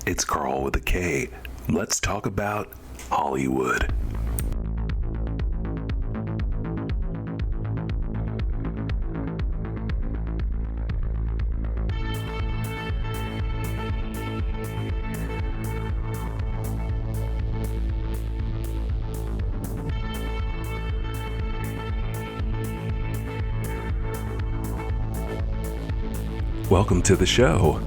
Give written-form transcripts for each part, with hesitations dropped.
It's Karl with a K. Let's talk about Hollywood. Welcome to the show.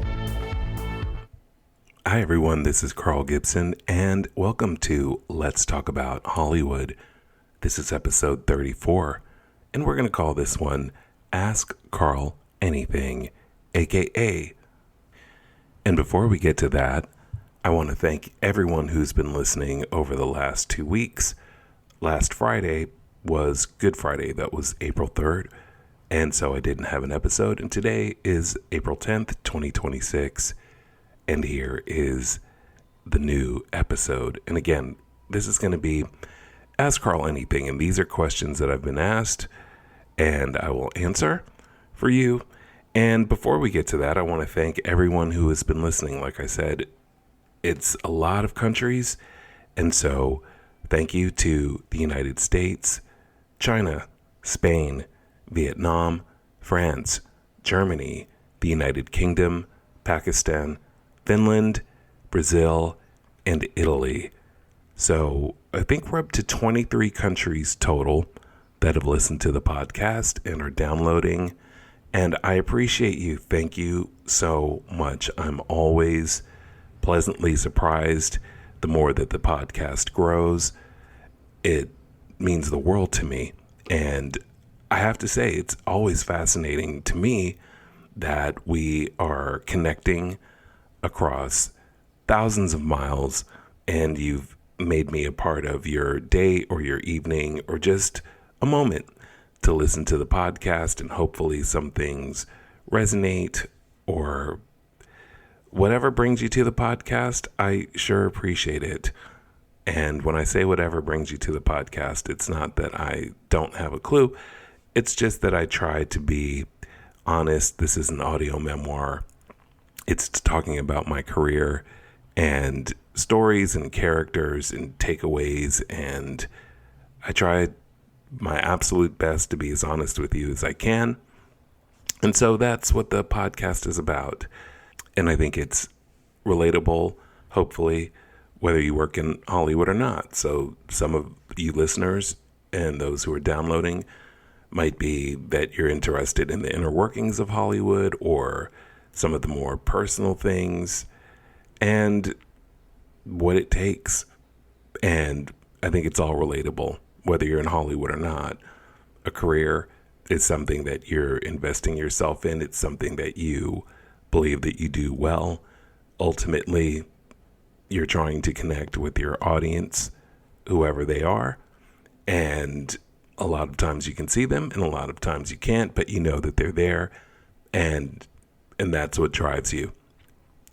Hi everyone, this is Carl Gibson and welcome to Let's Talk About Hollywood. This is episode 34 and we're going to call this one Ask Karl Anything, aka. And before we get to that, I want to thank everyone who's been listening over the last 2 weeks. Last Friday was Good Friday, that was April 3rd. And so I didn't have an episode, and today is April 10th, 2026, and here is the new episode. And again, this is going to be Ask Karl Anything, and these are questions that I've been asked, and I will answer for you. And before we get to that, I want to thank everyone who has been listening. Like I said, it's a lot of countries, and so thank you to the United States, China, Spain, Vietnam, France, Germany, the United Kingdom, Pakistan, Finland, Brazil, and Italy. So I think we're up to 23 countries total that have listened to the podcast and are downloading. And I appreciate you. Thank you so much. I'm always pleasantly surprised the more that the podcast grows. It means the world to me. And I have to say, it's always fascinating to me that we are connecting across thousands of miles and you've made me a part of your day or your evening or just a moment to listen to the podcast, and hopefully some things resonate or whatever brings you to the podcast. I sure appreciate it. And when I say whatever brings you to the podcast, it's not that I don't have a clue. It's just that I try to be honest. This is an audio memoir. It's talking about my career and stories and characters and takeaways. And I try my absolute best to be as honest with you as I can. And so that's what the podcast is about. And I think it's relatable, hopefully, whether you work in Hollywood or not. So some of you listeners and those who are downloading might be that you're interested in the inner workings of Hollywood or some of the more personal things and what it takes. And I think it's all relatable, whether you're in Hollywood or not. A career is something that you're investing yourself in. It's something that you believe that you do well. Ultimately, you're trying to connect with your audience, whoever they are, and a lot of times you can see them and a lot of times you can't, but you know that they're there, and that's what drives you.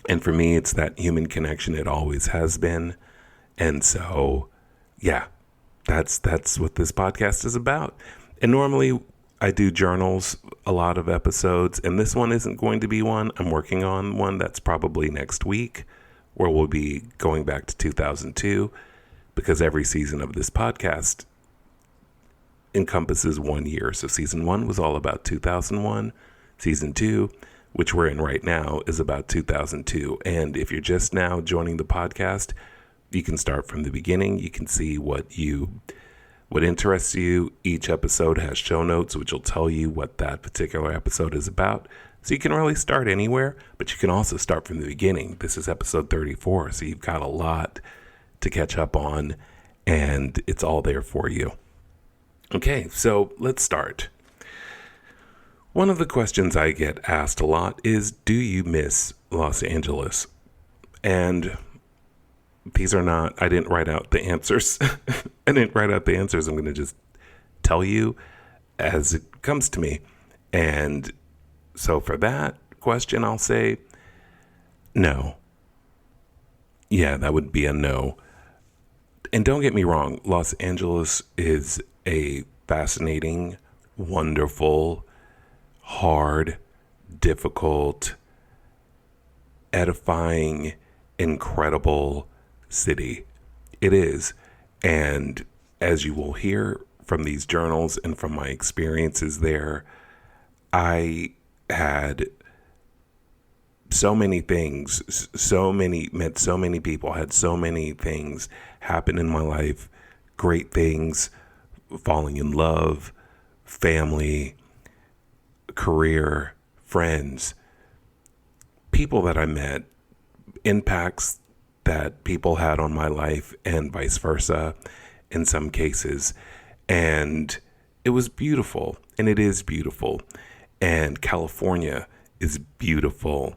And for me, it's that human connection. It always has been. And so, yeah, that's what this podcast is about. And normally I do journals, a lot of episodes, and this one isn't going to be one. I'm working on one that's probably next week, where we'll be going back to 2002, because every season of this podcast encompasses 1 year. So season 1 was all about 2001. Season 2, which we're in right now, is about 2002. And if you're just now joining the podcast, you can start from the beginning. You can see what interests you. Each episode has show notes, which will tell you what that particular episode is about. So you can really start anywhere, but you can also start from the beginning. This is episode 34, so you've got a lot to catch up on, and it's all there for you. Okay, so let's start. One of the questions I get asked a lot is, do you miss Los Angeles? And these are not, I didn't write out the answers. I'm going to just tell you as it comes to me. And so for that question, I'll say no. Yeah, that would be a no. And don't get me wrong, Los Angeles is a fascinating, wonderful, hard, difficult, edifying, incredible city. It is. And as you will hear from these journals and from my experiences there, I had so many things, met so many people, had so many things happen in my life, great things, falling in love, family, career, friends, people that I met, impacts that people had on my life, and vice versa in some cases. And it was beautiful, and it is beautiful. And California is beautiful.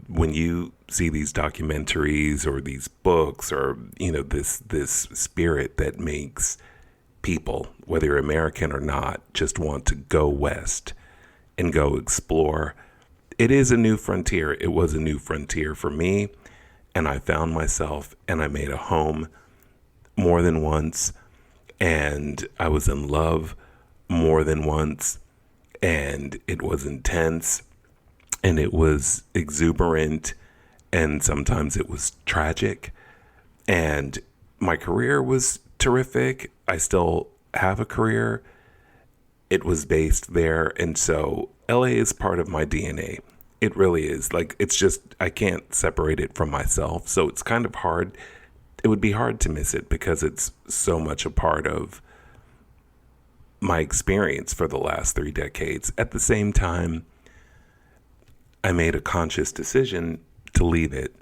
When you see these documentaries or these books, or this spirit that makes people, whether you're American or not, just want to go west and go explore. It is a new frontier. It was a new frontier for me, and I found myself, and I made a home more than once, and I was in love more than once, and it was intense, and it was exuberant, and sometimes it was tragic. And my career was terrific. I still have a career. It was based there. And so LA is part of my DNA. It really is. Like, it's just, I can't separate it from myself. So it's kind of hard. It would be hard to miss it because it's so much a part of my experience for the last 3 decades. At the same time, I made a conscious decision to leave it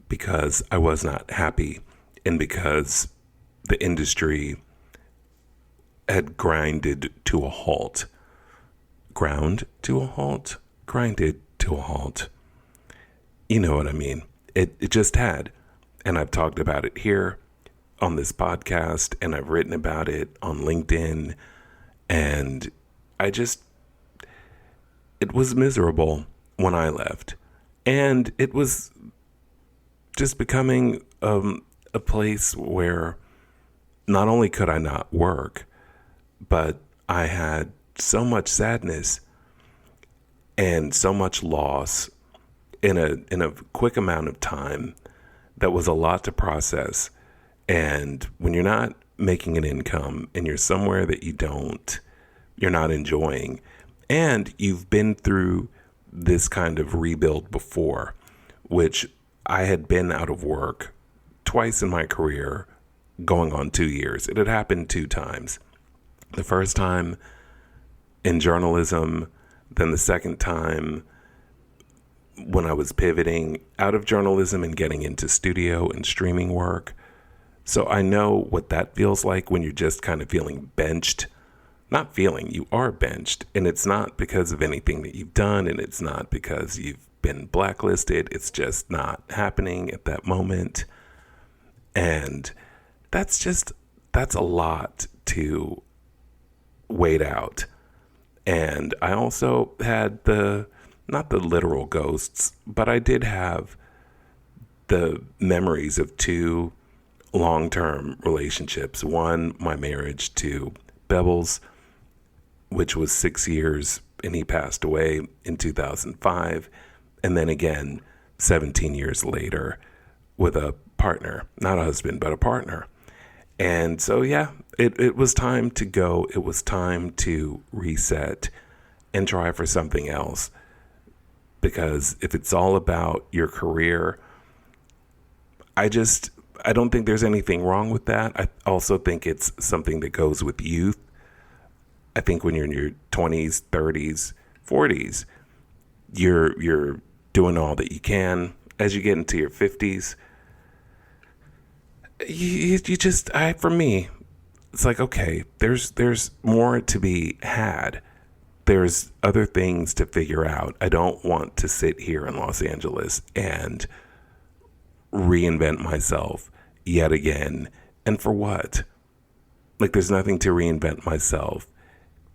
because I was not happy, and because the industry had grinded to a halt. Ground to a halt? Grinded to a halt. You know what I mean? It just had. And I've talked about it here on this podcast, and I've written about it on LinkedIn. And it was miserable when I left. And it was just becoming a place where not only could I not work, but I had so much sadness and so much loss in a quick amount of time that was a lot to process. And when you're not making an income and you're somewhere that you're not enjoying, and you've been through this kind of rebuild before, which I had been out of work twice in my career, going on 2 years. It had happened 2 times. The first time in journalism, then the second time when I was pivoting out of journalism and getting into studio and streaming work. So I know what that feels like when you're just kind of feeling benched. Not feeling, you are benched. And it's not because of anything that you've done, and it's not because you've been blacklisted. It's just not happening at that moment. And that's a lot to wait out. And I also had not the literal ghosts, but I did have the memories of 2 long-term relationships. One, my marriage to Bebbles, which was 6 years, and he passed away in 2005. And then again, 17 years later with a partner, not a husband, but a partner. And so, yeah, it was time to go. It was time to reset and try for something else. Because if it's all about your career, I don't think there's anything wrong with that. I also think it's something that goes with youth. I think when you're in your 20s, 30s, 40s, you're doing all that you can. As you get into your 50s, for me, it's like, okay, there's more to be had. There's other things to figure out. I don't want to sit here in Los Angeles and reinvent myself yet again. And for what? Like, there's nothing to reinvent myself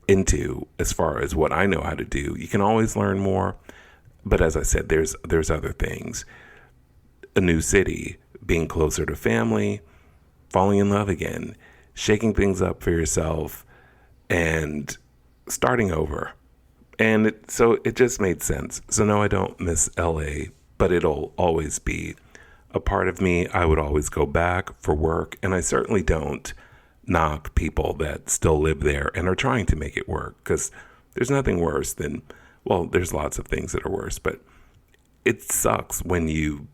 into as far as what I know how to do. You can always learn more. But as I said, there's other things. A new city, being closer to family, falling in love again, shaking things up for yourself, and starting over. And so it just made sense. So no, I don't miss LA, but it'll always be a part of me, I would always go back for work. And I certainly don't knock people that still live there and are trying to make it work, because there's nothing worse than, well, there's lots of things that are worse, but it sucks when you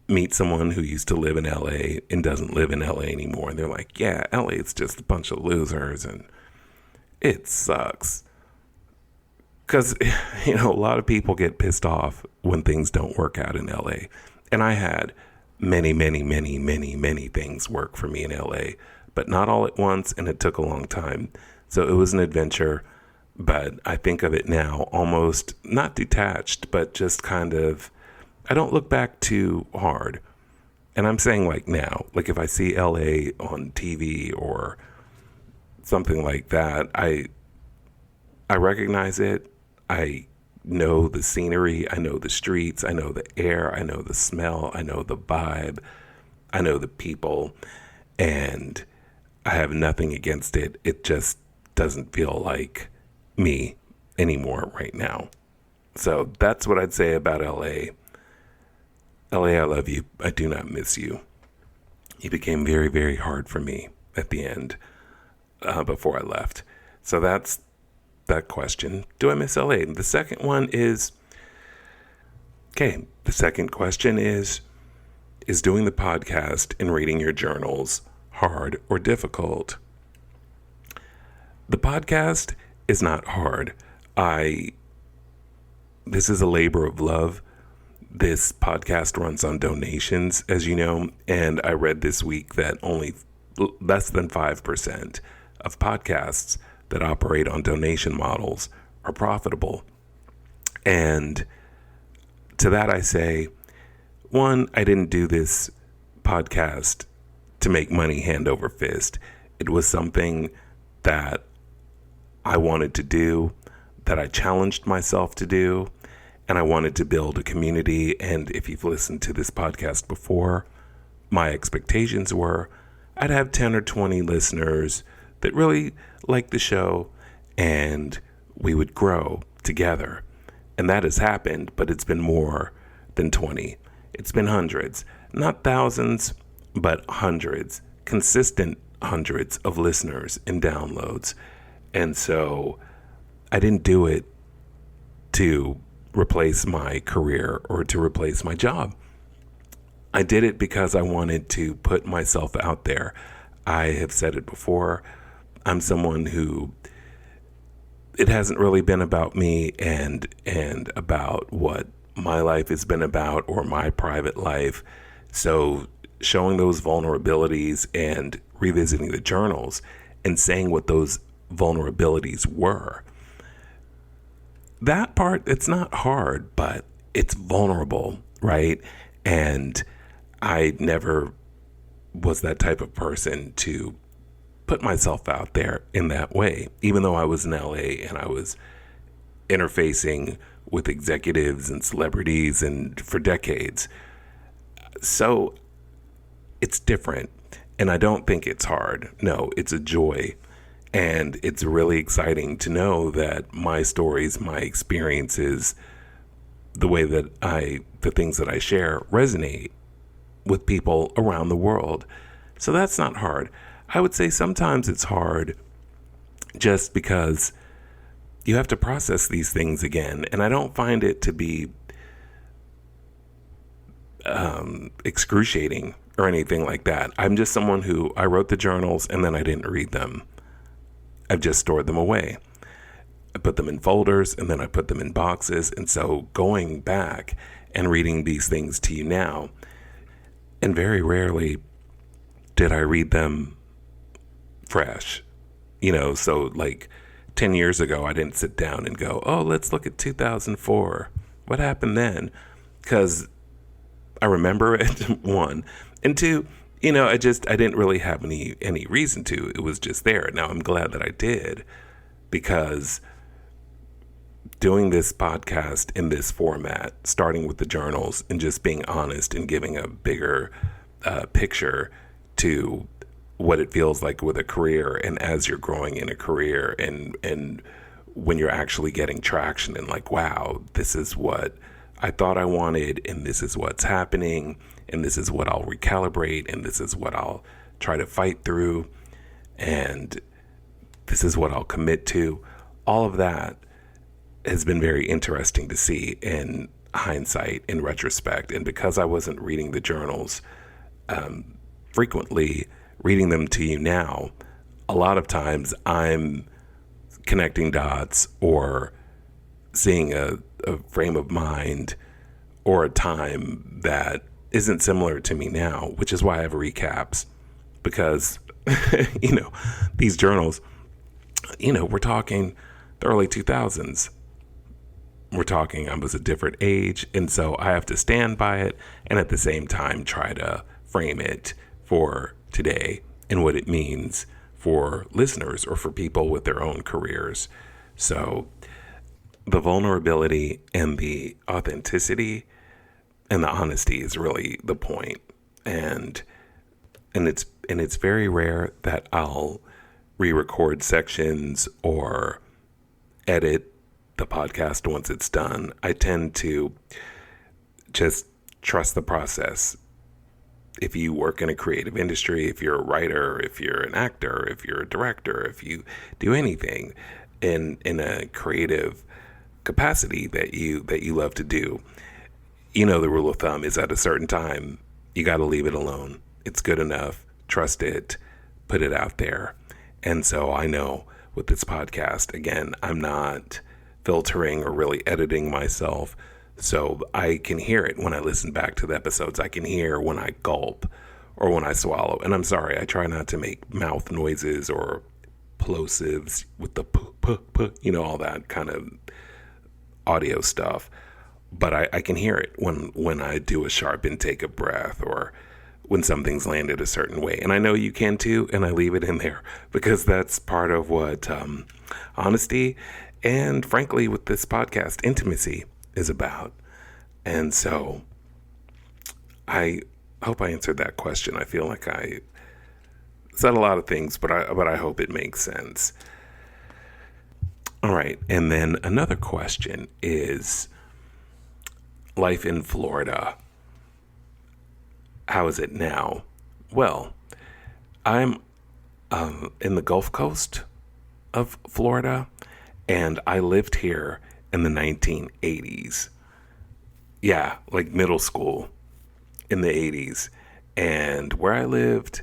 meet someone who used to live in LA and doesn't live in LA anymore. And they're like, yeah, LA is just a bunch of losers. And it sucks. Because, a lot of people get pissed off when things don't work out in LA. And I had many, many, many, many, many things work for me in LA, but not all at once. And it took a long time. So it was an adventure. But I think of it now almost not detached, but just kind of, I don't look back too hard. And I'm saying like now, like if I see LA on TV or something like that, I recognize it. I know the scenery. I know the streets. I know the air. I know the smell. I know the vibe. I know the people. And I have nothing against it. It just doesn't feel like me anymore right now. So that's what I'd say about LA. LA, I love you. I do not miss you. You became very, very hard for me at the end before I left. So that's that question. Do I miss LA? The second one is, the second question is doing the podcast and reading your journals hard or difficult? The podcast is not hard. This is a labor of love. This podcast runs on donations, as you know, and I read this week that only less than 5% of podcasts that operate on donation models are profitable. And to that I say, one, I didn't do this podcast to make money hand over fist. It was something that I wanted to do, that I challenged myself to do, and I wanted to build a community. And if you've listened to this podcast before, my expectations were I'd have 10 or 20 listeners that really like the show, and we would grow together. And that has happened, but it's been more than 20. It's been hundreds, not thousands, but hundreds, consistent hundreds of listeners and downloads. And so I didn't do it to replace my career or to replace my job. I did it because I wanted to put myself out there. I have said it before. I'm someone who, it hasn't really been about me and about what my life has been about or my private life. So showing those vulnerabilities and revisiting the journals and saying what those vulnerabilities were, that part, it's not hard, but it's vulnerable, right? And I never was that type of person to put myself out there in that way, even though I was in LA and I was interfacing with executives and celebrities and for decades. So it's different, and I don't think it's hard. No, it's a joy. And it's really exciting to know that my stories, my experiences, the way that the things that I share resonate with people around the world. So that's not hard. I would say sometimes it's hard just because you have to process these things again. And I don't find it to be excruciating or anything like that. I'm just someone who, I wrote the journals and then I didn't read them. I've just stored them away. I put them in folders and then I put them in boxes. And so going back and reading these things to you now, and very rarely did I read them fresh. So like 10 years ago, I didn't sit down and go, oh, let's look at 2004. What happened then? Because I remember it, one. And two, I didn't really have any reason to. It was just there. Now I'm glad that I did, because doing this podcast in this format, starting with the journals and just being honest and giving a bigger picture to what it feels like with a career, and as you're growing in a career, and when you're actually getting traction and like, wow, this is what I thought I wanted and this is what's happening, and this is what I'll recalibrate, and this is what I'll try to fight through, and this is what I'll commit to. All of that has been very interesting to see in hindsight, in retrospect. And because I wasn't reading the journals frequently, reading them to you now, a lot of times I'm connecting dots or seeing a frame of mind or a time that isn't similar to me now, which is why I have recaps. Because, these journals, we're talking the early 2000s. We're talking, I was a different age. And so I have to stand by it and at the same time try to frame it for today and what it means for listeners or for people with their own careers. So the vulnerability and the authenticity and the honesty is really the point. And it's very rare that I'll re-record sections or edit the podcast once it's done. I tend to just trust the process. If you work in a creative industry, if you're a writer, if you're an actor, if you're a director, if you do anything in a creative capacity that you love to do, the rule of thumb is at a certain time, you got to leave it alone. It's good enough. Trust it. Put it out there. And so I know with this podcast, again, I'm not filtering or really editing myself. So I can hear it when I listen back to the episodes. I can hear when I gulp or when I swallow. And I'm sorry, I try not to make mouth noises or plosives with the all that kind of audio stuff. But I can hear it when I do a sharp intake of breath or when something's landed a certain way. And I know you can too, and I leave it in there because that's part of what honesty and, frankly, with this podcast, intimacy is about. And so I hope I answered that question. I feel like I said a lot of things, but I hope it makes sense. All right. And then another question is life in Florida. How is it now? Well, I'm in the Gulf Coast of Florida, and I lived here in the 1980s. Yeah, like middle school in the 80s. And where I lived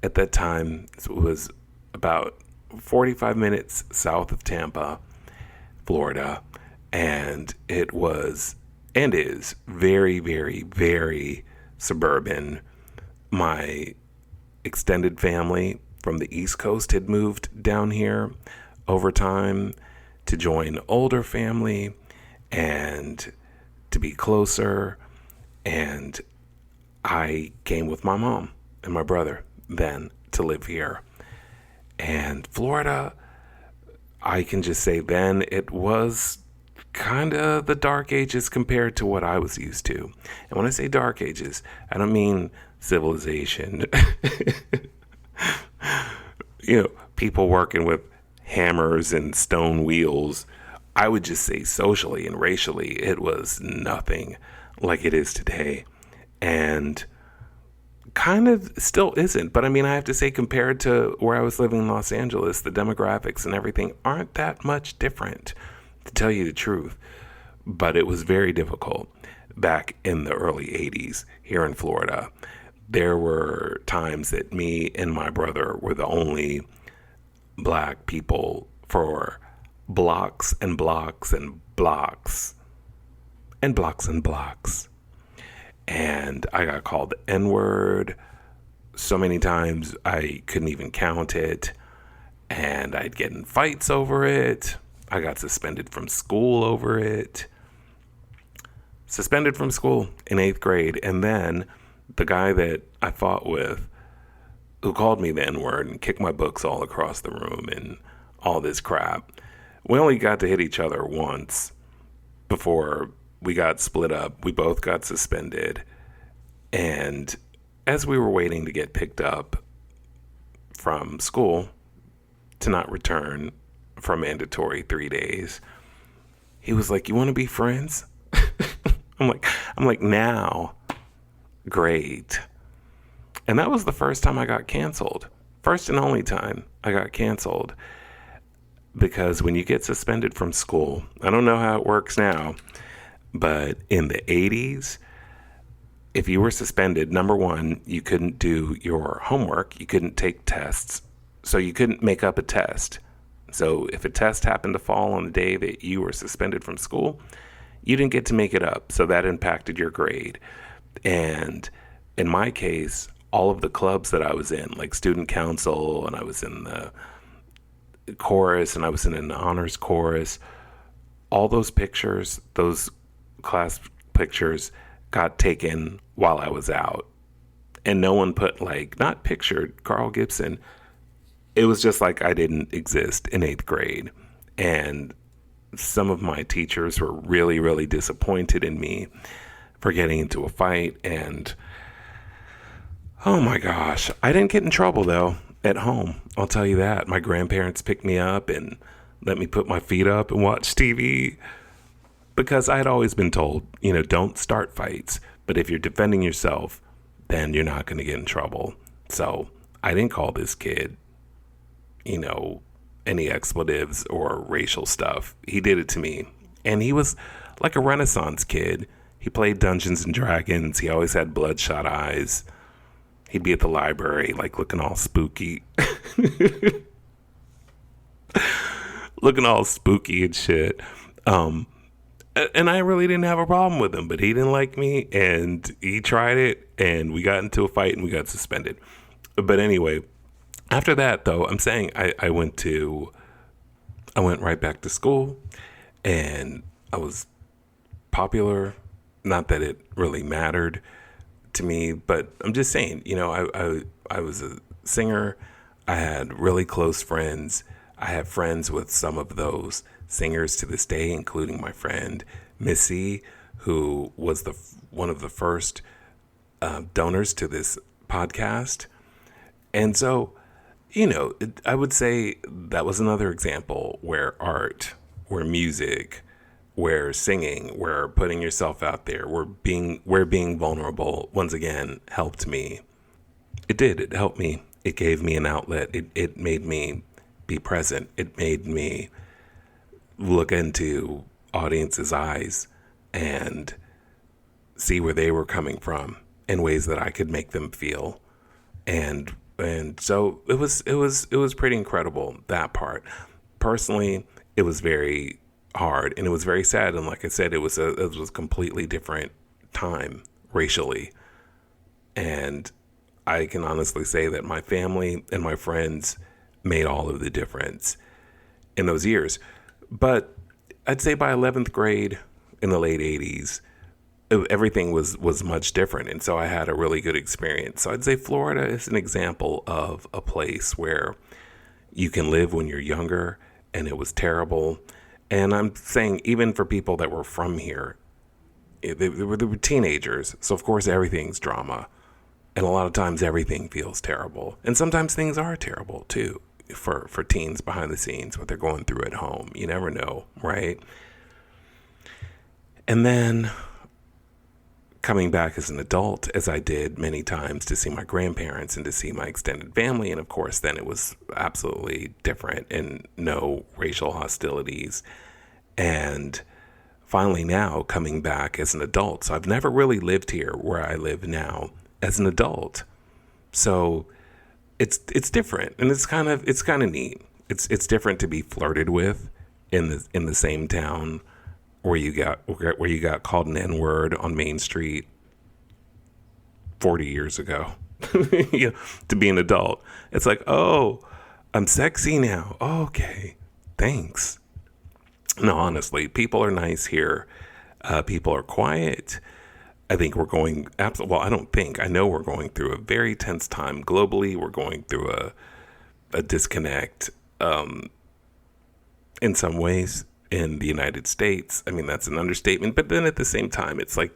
at that time was about 45 minutes south of Tampa, Florida. And it was and is very, very, very suburban. My extended family from the East Coast had moved down here over time to join older family and to be closer. And I came with my mom and my brother then to live here. And Florida, I can just say then it was kind of the dark ages compared to what I was used to. And when I say dark ages, I don't mean civilization. People working with hammers and stone wheels. I would just say socially and racially, it was nothing like it is today. And kind of still isn't. But I mean, I have to say, compared to where I was living in Los Angeles, the demographics and everything aren't that much different, to tell you the truth. But it was very difficult back in the early 80s here in Florida. There were times that me and my brother were the only black people for blocks and blocks and blocks and blocks and blocks. And I got called the N-word so many times I couldn't even count it. And I'd get in fights over it. I got suspended from school over it. Suspended from school in 8th grade. And then the guy that I fought with, who called me the N-word and kicked my books all across the room and all this crap, we only got to hit each other once before we got split up. We both got suspended. And as we were waiting to get picked up from school to not return for mandatory 3 days, he was like, "You want to be friends?" I'm like, now, grade. And that was the first time I got canceled. First and only time I got canceled. Because when you get suspended from school, I don't know how it works now, but in the 80s, if you were suspended, number one, you couldn't do your homework. You couldn't take tests. So you couldn't make up a test. So if a test happened to fall on the day that you were suspended from school, you didn't get to make it up. So that impacted your grade. And in my case, all of the clubs that I was in, like student council, and I was in the chorus, and I was in an honors chorus, all those pictures, those class pictures got taken while I was out. And no one put not pictured Karl Gibson. It was just like I didn't exist in 8th grade. And some of my teachers were really, really disappointed in me for getting into a fight. And oh my gosh, I didn't get in trouble though at home. I'll tell you that. My grandparents picked me up and let me put my feet up and watch TV, because I had always been told, don't start fights. But if you're defending yourself, then you're not going to get in trouble. So I didn't call this kid, any expletives or racial stuff. He did it to me. And he was like a Renaissance kid. He played Dungeons and Dragons. He always had bloodshot eyes. He'd be at the library, looking all spooky. Looking all spooky and shit. And I really didn't have a problem with him, but he didn't like me, and he tried it, and we got into a fight, and we got suspended. But anyway, after that, though, I'm saying I went right back to school, and I was popular. Not that it really mattered to me, but I'm just saying, I was a singer. I had really close friends. I have friends with some of those singers to this day, including my friend Missy, who was one of the first donors to this podcast. And so, I would say that was another example where art, where music, where singing, where putting yourself out there, where being vulnerable, once again, helped me. It did. It helped me. It gave me an outlet. It made me be present. It made me look into audience's eyes and see where they were coming from in ways that I could make them feel. And so it was pretty incredible, that part. Personally, it was very hard, and it was very sad. And like I said, it was a completely different time racially. And I can honestly say that my family and my friends made all of the difference in those years. But I'd say by 11th grade in the late 80s, everything was much different. And so I had a really good experience. So I'd say Florida is an example of a place where you can live when you're younger, and it was terrible. And I'm saying even for people that were from here, they were teenagers. So of course everything's drama. And a lot of times everything feels terrible. And sometimes things are terrible too for teens behind the scenes, what they're going through at home. You never know, right? And then coming back as an adult, as I did many times, to see my grandparents and to see my extended family. And of course, then it was absolutely different and no racial hostilities. And finally now coming back as an adult. So I've never really lived here where I live now as an adult. So it's different, and it's kind of neat. It's different to be flirted with in the same town where you got called an N-word on Main Street 40 years ago. To be an adult, it's like, oh, I'm sexy now. Oh, okay, thanks. No, honestly, people are nice here. People are quiet. I think we're going I know we're going through a very tense time globally. We're going through a disconnect in some ways in the United States. I mean, that's an understatement. But then at the same time, it's like,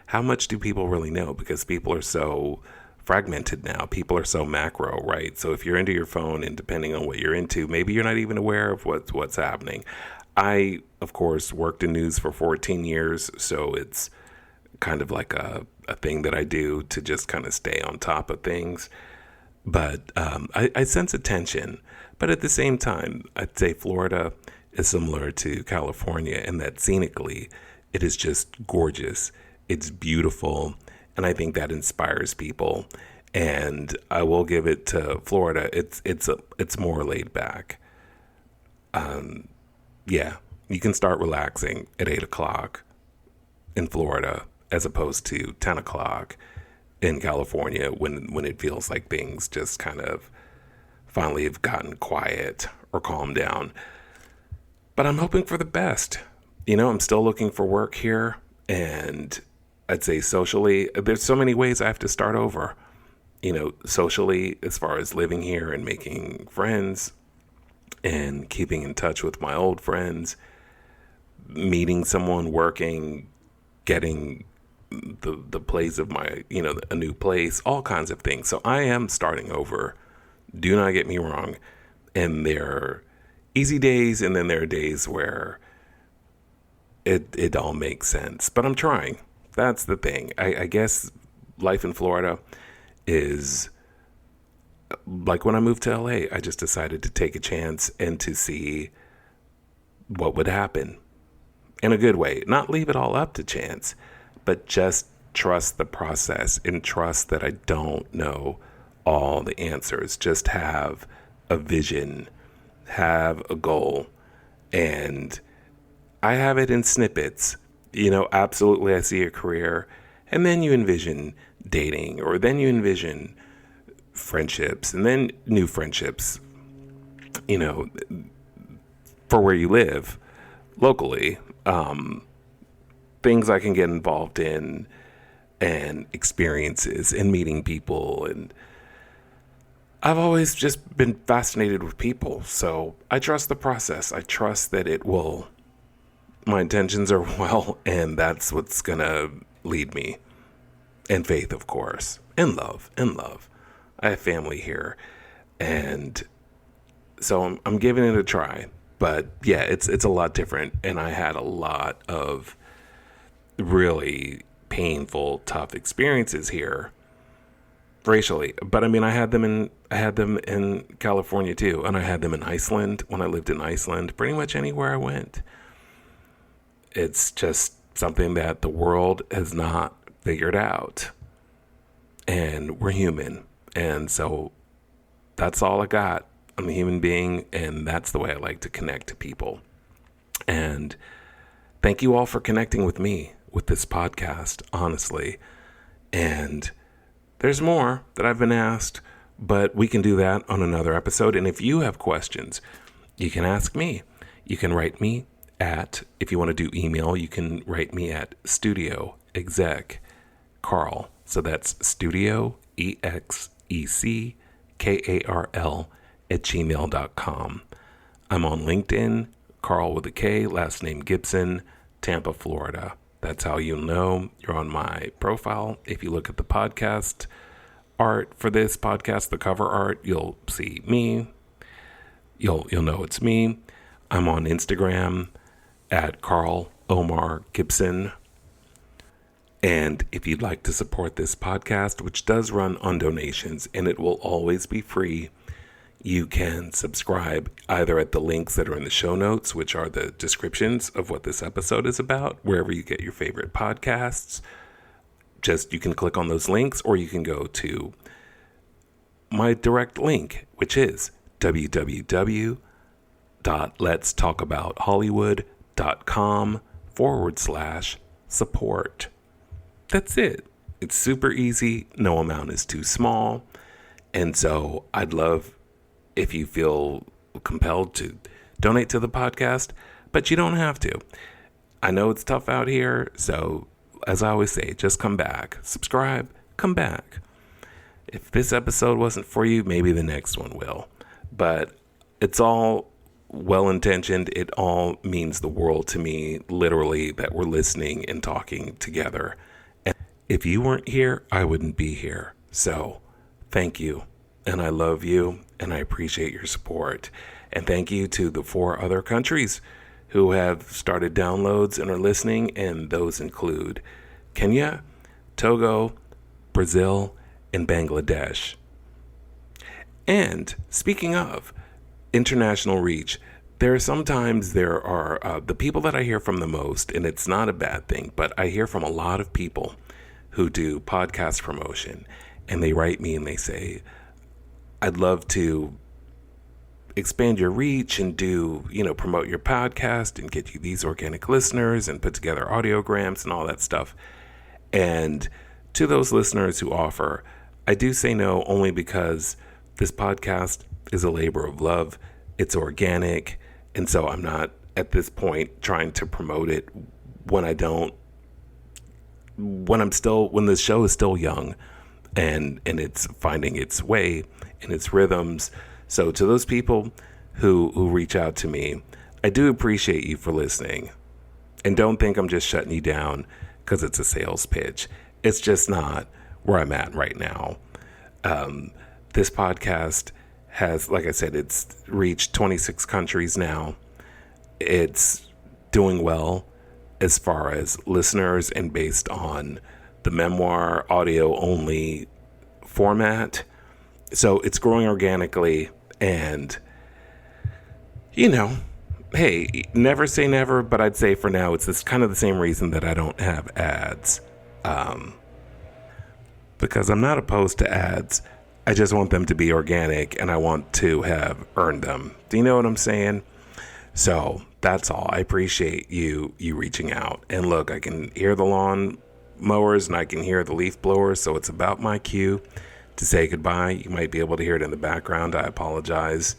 how much do people really know? Because people are so fragmented now. People are so macro, right? So if you're into your phone, and depending on what you're into, maybe you're not even aware of what's happening. I, of course, worked in news for 14 years, so it's kind of like a thing that I do to just kind of stay on top of things. But I sense a tension. But at the same time, I'd say Florida is similar to California in that scenically, it is just gorgeous. It's beautiful. And I think that inspires people. And I will give it to Florida. It's more laid back. Yeah, you can start relaxing at 8 o'clock in Florida as opposed to 10 o'clock in California when it feels like things just kind of finally have gotten quiet or calmed down. But I'm hoping for the best. I'm still looking for work here, and I'd say socially, there's so many ways I have to start over. Socially, as far as living here and making friends and keeping in touch with my old friends, meeting someone, working, getting the place of my, a new place, all kinds of things. So I am starting over. Do not get me wrong. And there are easy days, and then there are days where it all makes sense. But I'm trying. That's the thing. I guess life in Florida is like when I moved to LA, I just decided to take a chance and to see what would happen in a good way. Not leave it all up to chance, but just trust the process and trust that I don't know all the answers. Just have a vision, have a goal. And I have it in snippets. Absolutely, I see a career, and then you envision dating, or then you envision friendships, and then new friendships, for where you live locally, things I can get involved in, and experiences and meeting people. And I've always just been fascinated with people. So I trust the process. I trust that my intentions are well, and that's what's going to lead me. And faith, of course, and love. I have family here. And so I'm giving it a try. But yeah, it's a lot different. And I had a lot of really painful, tough experiences here racially. But I mean, I had them in California too. And I had them in Iceland when I lived in Iceland, pretty much anywhere I went. It's just something that the world has not figured out. And we're human. And so that's all I got. I'm a human being, and that's the way I like to connect to people. And thank you all for connecting with me with this podcast, honestly. And there's more that I've been asked, but we can do that on another episode. And if you have questions, you can ask me. You can write me if you want to do email, you can write me at studioexeckarl. So that's studioexeckarl @gmail.com. I'm on LinkedIn, Karl with a K, last name Gibson, Tampa, Florida. That's how you'll know you're on my profile. If you look at the podcast art for this podcast, the cover art, you'll see me. You'll know it's me. I'm on Instagram at Karl Omar Gibson. And if you'd like to support this podcast, which does run on donations, and it will always be free, you can subscribe either at the links that are in the show notes, which are the descriptions of what this episode is about, wherever you get your favorite podcasts. You can click on those links, or you can go to my direct link, which is www.letstalkabouthollywood.com/support. That's it. It's super easy. No amount is too small. And so I'd love if you feel compelled to donate to the podcast, but you don't have to. I know it's tough out here. So as I always say, just come back, subscribe, come back. If this episode wasn't for you, maybe the next one will. But it's all well-intentioned. It all means the world to me, literally, that we're listening and talking together. And if you weren't here, I wouldn't be here. So thank you. And I love you, and I appreciate your support. And thank you to the 4 other countries who have started downloads and are listening, and those include Kenya, Togo, Brazil, and Bangladesh. And speaking of international reach, there are the people that I hear from the most, and it's not a bad thing, but I hear from a lot of people who do podcast promotion, and they write me and they say, I'd love to expand your reach and promote your podcast and get you these organic listeners and put together audiograms and all that stuff. And to those listeners who offer, I do say no only because this podcast is a labor of love. It's organic. And so I'm not at this point trying to promote it when the show is still young and it's finding its way and its rhythms. So to those people who reach out to me, I do appreciate you for listening. And don't think I'm just shutting you down because it's a sales pitch. It's just not where I'm at right now. This podcast has, like I said, it's reached 26 countries now. It's doing well as far as listeners, and based on the memoir audio only format. So it's growing organically, and hey, never say never, but I'd say for now it's kind of the same reason that I don't have ads. Because I'm not opposed to ads. I just want them to be organic, and I want to have earned them. Do you know what I'm saying? So that's all. I appreciate you reaching out. And look, I can hear the lawn mowers and I can hear the leaf blowers, so it's about my cue to say goodbye. You might be able to hear it in the background. I apologize,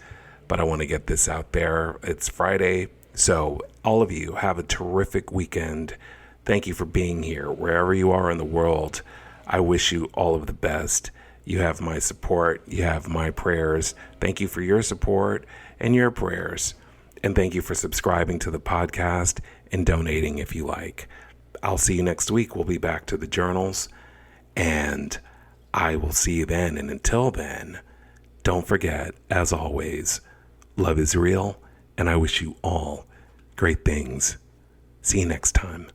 but I want to get this out there. It's Friday, so all of you have a terrific weekend. Thank you for being here. Wherever you are in the world, I wish you all of the best. You have my support. You have my prayers. Thank you for your support and your prayers. And thank you for subscribing to the podcast and donating if you like. I'll see you next week. We'll be back to the journals, and I will see you then. And until then, don't forget, as always, love is real, and I wish you all great things. See you next time.